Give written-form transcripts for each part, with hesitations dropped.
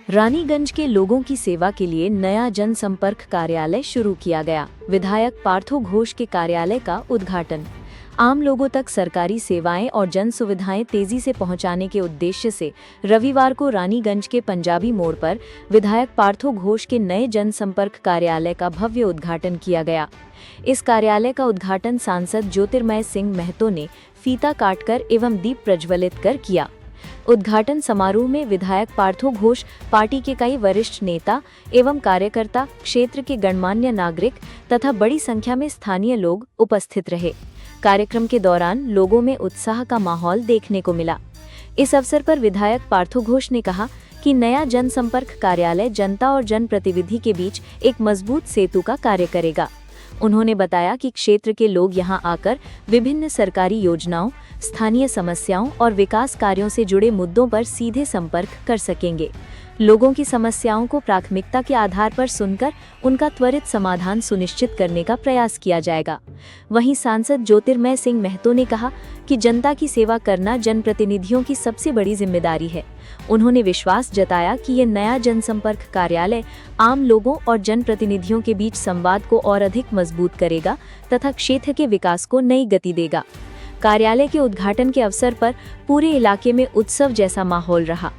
रानीगंज के लोगों की सेवा के लिए नया जनसंपर्क कार्यालय शुरू किया गया। विधायक पार्थो घोष के कार्यालय का उद्घाटन। आम लोगों तक सरकारी सेवाएं और जन सुविधाएं तेजी से पहुंचाने के उद्देश्य से रविवार को रानीगंज के पंजाबी मोड़ पर विधायक पार्थो घोष के नए जनसंपर्क कार्यालय का भव्य उद्घाटन किया गया। इस कार्यालय का उद्घाटन सांसद ज्योतिर्मय सिंह महतो ने फीता काटकर एवं दीप प्रज्वलित कर किया। उद्घाटन समारोह में विधायक पार्थो घोष, पार्टी के कई वरिष्ठ नेता एवं कार्यकर्ता, क्षेत्र के गणमान्य नागरिक तथा बड़ी संख्या में स्थानीय लोग उपस्थित रहे। कार्यक्रम के दौरान लोगों में उत्साह का माहौल देखने को मिला। इस अवसर पर विधायक पार्थो घोष ने कहा कि नया जनसंपर्क कार्यालय जनता और जनप्रतिनिधि के बीच एक मजबूत सेतु का कार्य करेगा। उन्होंने बताया कि क्षेत्र के लोग यहां आकर विभिन्न सरकारी योजनाओं, स्थानीय समस्याओं और विकास कार्यों से जुड़े मुद्दों पर सीधे संपर्क कर सकेंगे। लोगों की समस्याओं को प्राथमिकता के आधार पर सुनकर उनका त्वरित समाधान सुनिश्चित करने का प्रयास किया जाएगा। वहीं सांसद ज्योतिर्मय सिंह महतो ने कहा कि जनता की सेवा करना जनप्रतिनिधियों की सबसे बड़ी जिम्मेदारी है। उन्होंने विश्वास जताया कि ये नया जनसंपर्क कार्यालय आम लोगों और जनप्रतिनिधियों के बीच संवाद को और अधिक मजबूत करेगा तथा क्षेत्र के विकास को नई गति देगा। कार्यालय के उद्घाटन के अवसर पर पूरे इलाके में उत्सव जैसा माहौल रहा।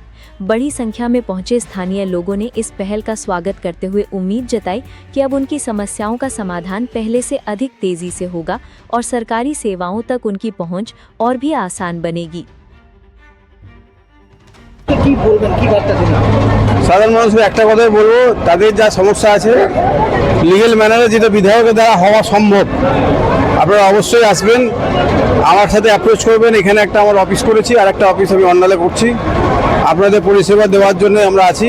बड़ी संख्या में पहुंचे स्थानीय लोगों ने इस पहल का स्वागत करते हुए उम्मीद जताई कि अब उनकी समस्याओं का समाधान पहले से अधिक तेजी से होगा और सरकारी सेवाओं तक उनकी पहुंच और भी आसान बनेगी। সাধারণ মানুষকে একটা কথাই বলবো, তাদের যা সমস্যা আছে লিগ্যাল ম্যানারে যেটা বিধায়কের দ্বারা হওয়া সম্ভব, আপনারা অবশ্যই আসবেন, আমার সাথে অ্যাপ্রোচ করবেন। এখানে একটা আমার অফিস করেছি, আর একটা অফিস আমি অন্যালে করছি। আপনাদের পরিষেবা দেওয়ার জন্য আমরা আছি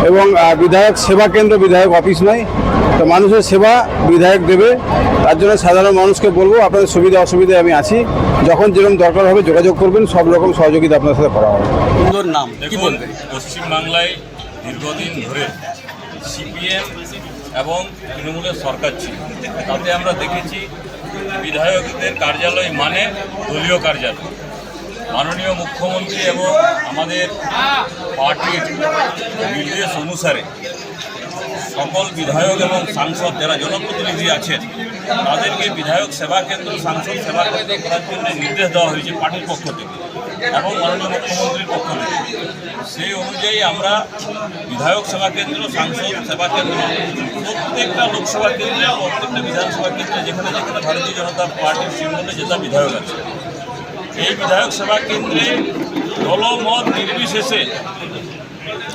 এবং বিধায়ক সেবা কেন্দ্র, বিধায়ক অফিস নয়। তো মানুষের সেবা বিধায়ক দেবে, তার জন্য সাধারণ মানুষকে বলবো আপনাদের সুবিধা অসুবিধায় আমি আছি। যখন যেরকম দরকার হবে যোগাযোগ করবেন, সব রকম সহযোগিতা আপনার সাথে করা হবে। সুন্দর নাম দেখুন, পশ্চিমবাংলায় দীর্ঘদিন ধরে সিপিএম এবং তৃণমূলের সরকার ছিল। তাতে আমরা দেখেছি বিধায়কদের কার্যালয় মানে দলীয় কার্যালয়। মাননীয় মুখ্যমন্ত্রী এবং আমাদের পার্টির নির্দেশ অনুসারে সকল বিধায়ক এবং সাংসদ যারা জনপ্রতিনিধি আছেন তাদেরকে বিধায়ক সেবা কেন্দ্র, সাংসদ সেবা কেন্দ্র করার জন্য নির্দেশ দেওয়া হয়েছে পার্টির পক্ষ থেকে এবং মাননীয় মুখ্যমন্ত্রীর পক্ষ থেকে। সেই অনুযায়ী আমরা বিধায়ক সেবা কেন্দ্র, সাংসদ সেবা কেন্দ্র প্রত্যেকটা লোকসভা কেন্দ্রে, প্রত্যেকটা বিধানসভা কেন্দ্রে যেখানে যেখানে ভারতীয় জনতা পার্টির সিম্বলে যেটা বিধায়ক আছে, এই বিধায়ক সেবা কেন্দ্রে দলমত নির্বিশেষে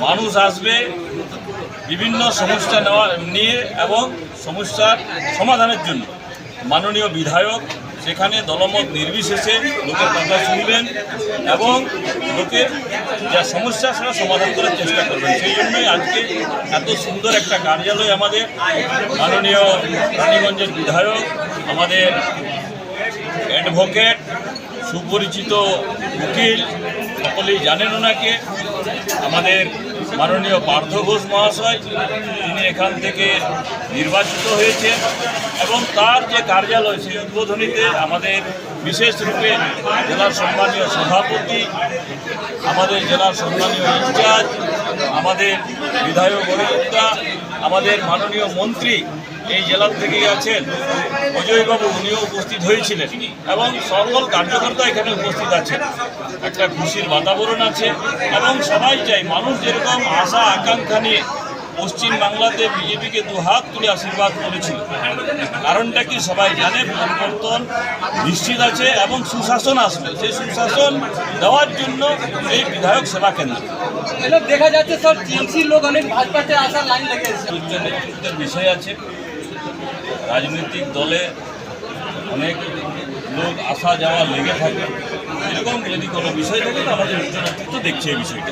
মানুষ আসবে বিভিন্ন সমস্যা নিয়ে এবং সমস্যার সমাধানের জন্য। মাননীয় বিধায়ক সেখানে দলমত নির্বিশেষে লোকের কথা শুনবেন এবং লোকের যা সমস্যা সেটা সমাধান করার চেষ্টা করবেন। সেই জন্যই আজকে এত সুন্দর একটা কার্যালয় আমাদের মাননীয় রানীগঞ্জের বিধায়ক, আমাদের অ্যাডভোকেট, সুপরিচিত উকিল, সকলেই জানেন ওনাকে, আমাদের মাননীয় পার্থ ঘোষ মহাশয়, তিনি এখান থেকে নির্বাচিত হয়েছে এবং তার যে কার্যালয় সেই উদ্বোধনীতে আমাদের বিশেষ রূপে জেলার সম্মানীয় সভাপতি, আমাদের জেলার সম্মানীয় ইনচার্জ, আমাদের বিধায়ক অরিন্দা, আমাদের মাননীয় মন্ত্রী এই জেলার থেকেই আছেন অজয়বাবু, উনিও উপস্থিত হয়েছিলেন এবং সকল কার্যকর্তা এখানে উপস্থিত আছেন। একটা খুশির বাতাবরণ আছে এবং সবাই চাই মানুষ যেরকম আশা আকাঙ্ক্ষা নিয়ে পশ্চিমবাংলাতে বিজেপিকে দুহাত তুলে আশীর্বাদ করেছিল। কারণটা কি সবাই জানে, পরিবর্তন নিশ্চিত আছে এবং সুশাসন আসবে। সেই সুশাসন দেওয়ার জন্য এই বিধায়ক সেবা কেন্দ্র। দেখা যাচ্ছে স্যার, টিএমসির লোক অনেক ভাজপাতে আসার লাইন লেগেছে। উচ্চ নেতৃত্বের বিষয় আছে, রাজনৈতিক দলে অনেক লোক আসা যাওয়া লেগে থাকে। এরকম যদি কোনো বিষয় থাকে তো আমাদের উচ্চ নেতৃত্ব দেখছে এই বিষয়টা।